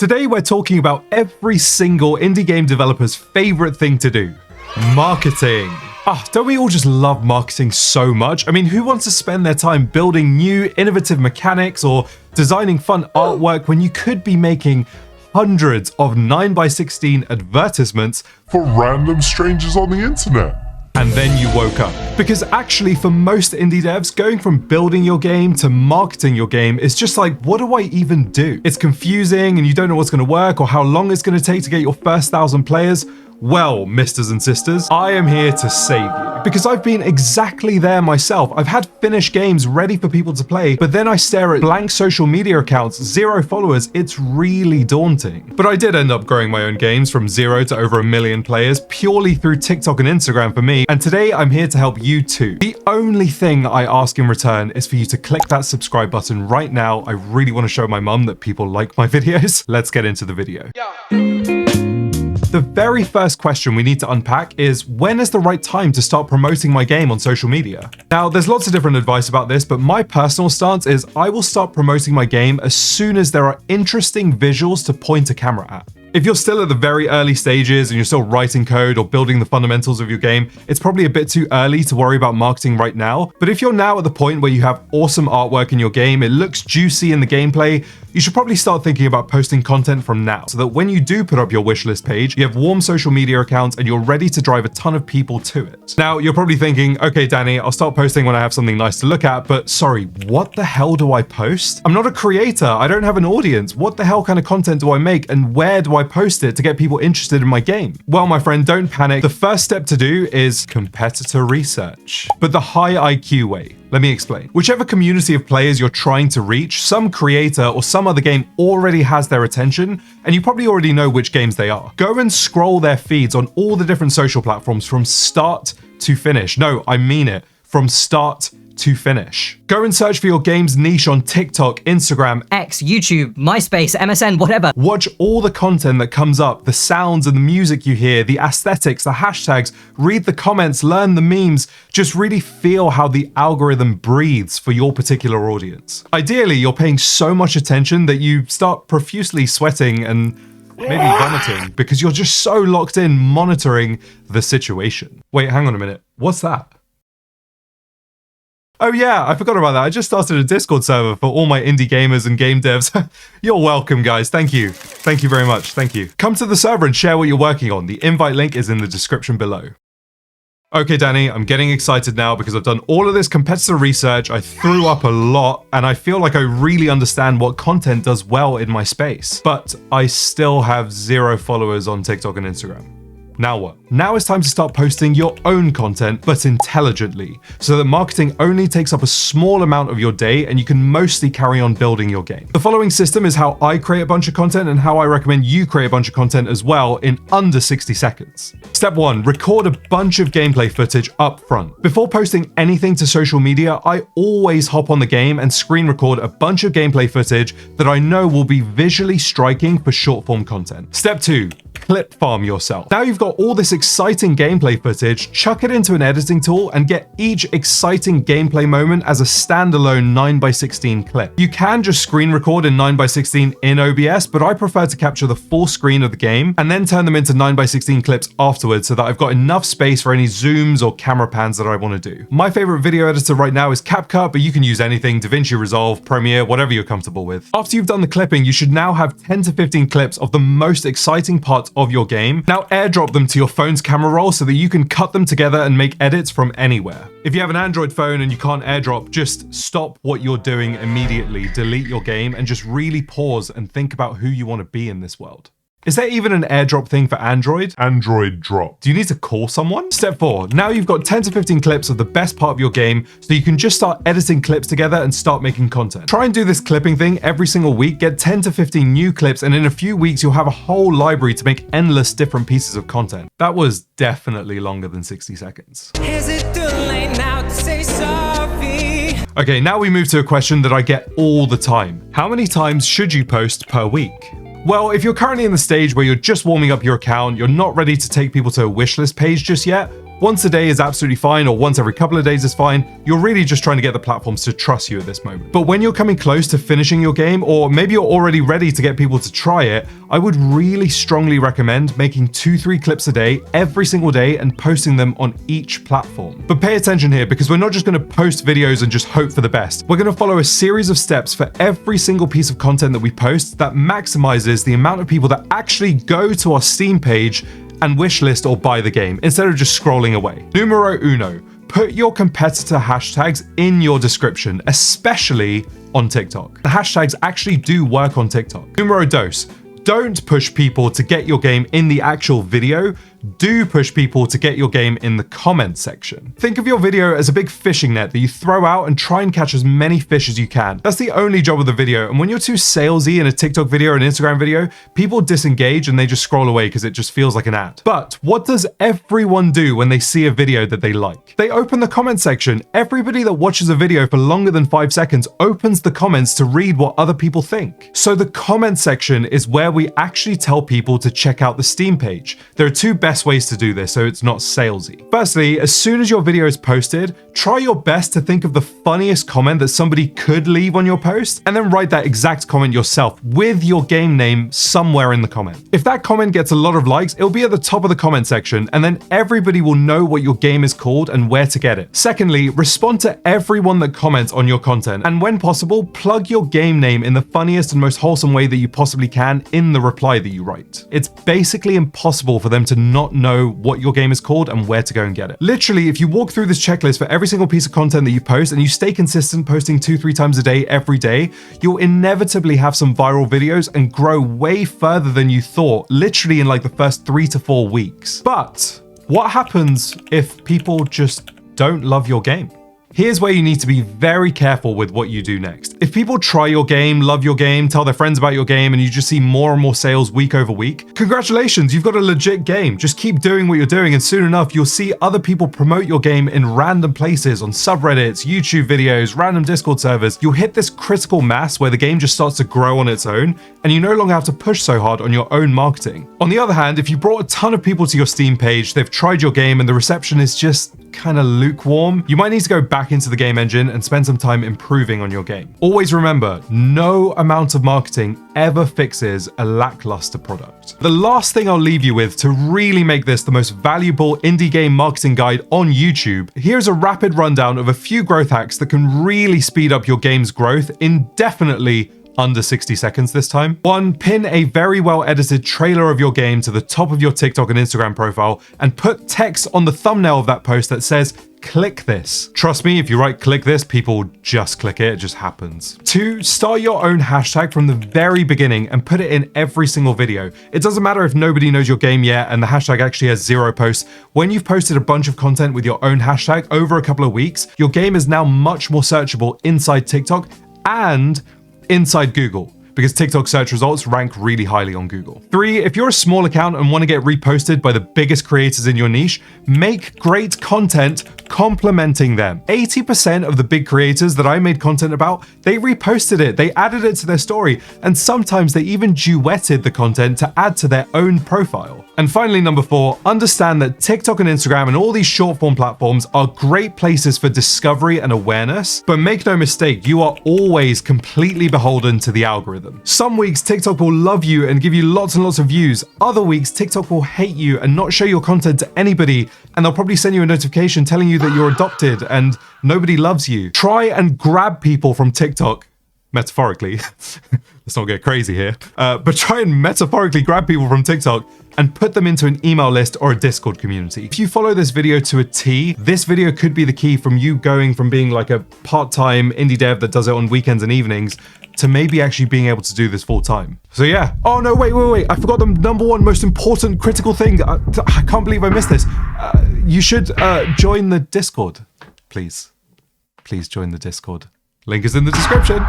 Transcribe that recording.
Today we're talking about every single indie game developer's favorite thing to do: marketing. Don't we all just love marketing so much? I mean, who wants to spend their time building new, innovative mechanics or designing fun artwork when you could be making hundreds of 9x16 advertisements for random strangers on the internet? And then you woke up. Because actually, for most indie devs, going from building your game to marketing your game is just like, what do I even do? It's confusing and you don't know what's going to work or how long it's going to take to get your first 1,000 players. Well, misters and sisters, I am here to save you. Because I've been exactly there myself. I've had finished games ready for people to play, but then I stare at blank social media accounts, 0 followers. It's really daunting. But I did end up growing my own games from 0 to over 1 million players purely through TikTok and Instagram for me. And today I'm here to help you too. The only thing I ask in return is for you to click that subscribe button right now. I really want to show my mum that people like my videos. Let's get into the video. The very first question we need to unpack is, when is the right time to start promoting my game on social media? Now, there's lots of different advice about this, but my personal stance is I will start promoting my game as soon as there are interesting visuals to point a camera at. If you're still at the very early stages and you're still writing code or building the fundamentals of your game, it's probably a bit too early to worry about marketing right now. But if you're now at the point where you have awesome artwork in your game, it looks juicy in the gameplay, you should probably start thinking about posting content from now, so that when you do put up your wishlist page, you have warm social media accounts and you're ready to drive a ton of people to it. Now, you're probably thinking, okay, Danny, I'll start posting when I have something nice to look at, but sorry, what the hell do I post? I'm not a creator, I don't have an audience. What the hell kind of content do I make and where do I post it to get people interested in my game? Well, my friend, don't panic. The first step to do is competitor research, but the high IQ way. Let me explain. Whichever community of players you're trying to reach, some creator or some other game already has their attention, and you probably already know which games they are. Go and scroll their feeds on all the different social platforms from start to finish. No, I mean it. From start to finish. Go and search for your game's niche on TikTok, Instagram, X, YouTube, MySpace, MSN, whatever. Watch all the content that comes up, the sounds and the music you hear, the aesthetics, the hashtags, read the comments, learn the memes, just really feel how the algorithm breathes for your particular audience. Ideally, you're paying so much attention that you start profusely sweating and maybe vomiting because you're just so locked in monitoring the situation. Wait, hang on a minute. What's that? Oh yeah, I forgot about that. I just started a Discord server for all my indie gamers and game devs. You're welcome, guys. Thank you. Thank you very much. Thank you. Come to the server and share what you're working on. The invite link is in the description below. Okay, Danny, I'm getting excited now because I've done all of this competitor research. I threw up a lot and I feel like I really understand what content does well in my space. But I still have 0 followers on TikTok and Instagram. Now what? Now it's time to start posting your own content, but intelligently, so that marketing only takes up a small amount of your day and you can mostly carry on building your game. The following system is how I create a bunch of content and how I recommend you create a bunch of content as well in under 60 seconds. Step 1, record a bunch of gameplay footage up front. Before posting anything to social media, I always hop on the game and screen record a bunch of gameplay footage that I know will be visually striking for short form content. Step 2, clip farm yourself. Now you've got all this exciting gameplay footage, chuck it into an editing tool and get each exciting gameplay moment as a standalone 9x16 clip. You can just screen record in 9x16 in OBS, but I prefer to capture the full screen of the game and then turn them into 9x16 clips afterwards so that I've got enough space for any zooms or camera pans that I want to do. My favorite video editor right now is CapCut, but you can use anything, DaVinci Resolve, Premiere, whatever you're comfortable with. After you've done the clipping, you should now have 10 to 15 clips of the most exciting parts of your game. Now airdrop them to your phone's camera roll so that you can cut them together and make edits from anywhere. If you have an Android phone and you can't airdrop, just stop what you're doing immediately, delete your game, and just really pause and think about who you want to be in this world. Is there even an airdrop thing for Android? Android drop. Do you need to call someone? Step 4. Now you've got 10 to 15 clips of the best part of your game, so you can just start editing clips together and start making content. Try and do this clipping thing every single week, get 10 to 15 new clips, and in a few weeks you'll have a whole library to make endless different pieces of content. That was definitely longer than 60 seconds. Is it too late now to say sorry? Okay, now we move to a question that I get all the time. How many times should you post per week? Well, if you're currently in the stage where you're just warming up your account, you're not ready to take people to a wishlist page just yet, Once a day is absolutely fine, or once every couple of days is fine. You're really just trying to get the platforms to trust you at this moment. But when you're coming close to finishing your game, or maybe you're already ready to get people to try it, I would really strongly recommend making 2-3 clips a day, every single day, and posting them on each platform. But pay attention here, because we're not just going to post videos and just hope for the best. We're going to follow a series of steps for every single piece of content that we post that maximizes the amount of people that actually go to our Steam page and wishlist or buy the game, instead of just scrolling away. Numero uno, put your competitor hashtags in your description, especially on TikTok. The hashtags actually do work on TikTok. Numero dos, don't push people to get your game in the actual video. Do push people to get your game in the comment section. Think of your video as a big fishing net that you throw out and try and catch as many fish as you can. That's the only job of the video, and when you're too salesy in a TikTok video or an Instagram video, people disengage and they just scroll away because it just feels like an ad. But what does everyone do when they see a video that they like? They open the comment section. Everybody that watches a video for longer than 5 seconds opens the comments to read what other people think. So the comment section is where we actually tell people to check out the Steam page. There are two best ways to do this so it's not salesy. Firstly, as soon as your video is posted, try your best to think of the funniest comment that somebody could leave on your post, and then write that exact comment yourself with your game name somewhere in the comment. If that comment gets a lot of likes, it'll be at the top of the comment section, and then everybody will know what your game is called and where to get it. Secondly, respond to everyone that comments on your content, and when possible, plug your game name in the funniest and most wholesome way that you possibly can in the reply that you write. It's basically impossible for them to not know what your game is called and where to go and get it. Literally, if you walk through this checklist for every single piece of content that you post and you stay consistent, posting 2-3 times a day, every day, you'll inevitably have some viral videos and grow way further than you thought, literally in like the first 3 to 4 weeks. But what happens if people just don't love your game? Here's where you need to be very careful with what you do next. If people try your game, love your game, tell their friends about your game, and you just see more and more sales week over week, congratulations, you've got a legit game. Just keep doing what you're doing, and soon enough, you'll see other people promote your game in random places, on subreddits, YouTube videos, random Discord servers. You'll hit this critical mass where the game just starts to grow on its own, and you no longer have to push so hard on your own marketing. On the other hand, if you brought a ton of people to your Steam page, they've tried your game, and the reception is just kind of lukewarm, you might need to go back into the game engine and spend some time improving on your game. Always remember, no amount of marketing ever fixes a lackluster product. The last thing I'll leave you with to really make this the most valuable indie game marketing guide on YouTube, here's a rapid rundown of a few growth hacks that can really speed up your game's growth indefinitely under 60 seconds this time. 1, pin a very well edited trailer of your game to the top of your TikTok and Instagram profile and put text on the thumbnail of that post that says, "Click this." Trust me, if you write "click this," people just click it. It just happens. 2, start your own hashtag from the very beginning and put it in every single video. It doesn't matter if nobody knows your game yet and the hashtag actually has 0 posts. When you've posted a bunch of content with your own hashtag over a couple of weeks, your game is now much more searchable inside TikTok and inside Google, because TikTok search results rank really highly on Google. 3, if you're a small account and want to get reposted by the biggest creators in your niche, make great content complimenting them. 80% of the big creators that I made content about, they reposted it, they added it to their story, and sometimes they even duetted the content to add to their own profile. And finally, number 4, understand that TikTok and Instagram and all these short form platforms are great places for discovery and awareness, but make no mistake, you are always completely beholden to the algorithm. Some weeks TikTok will love you and give you lots and lots of views. Other weeks TikTok will hate you and not show your content to anybody, and they'll probably send you a notification telling you that you're adopted and nobody loves you. Try and grab people from TikTok, metaphorically. Let's not get crazy here. But try and metaphorically grab people from TikTok and put them into an email list or a Discord community. If you follow this video to a T, this video could be the key from you going from being like a part-time indie dev that does it on weekends and evenings to maybe actually being able to do this full time. So yeah. Oh no, wait. I forgot the number 1 most important critical thing. I can't believe I missed this. You should join the Discord, please. Please join the Discord. Link is in the description.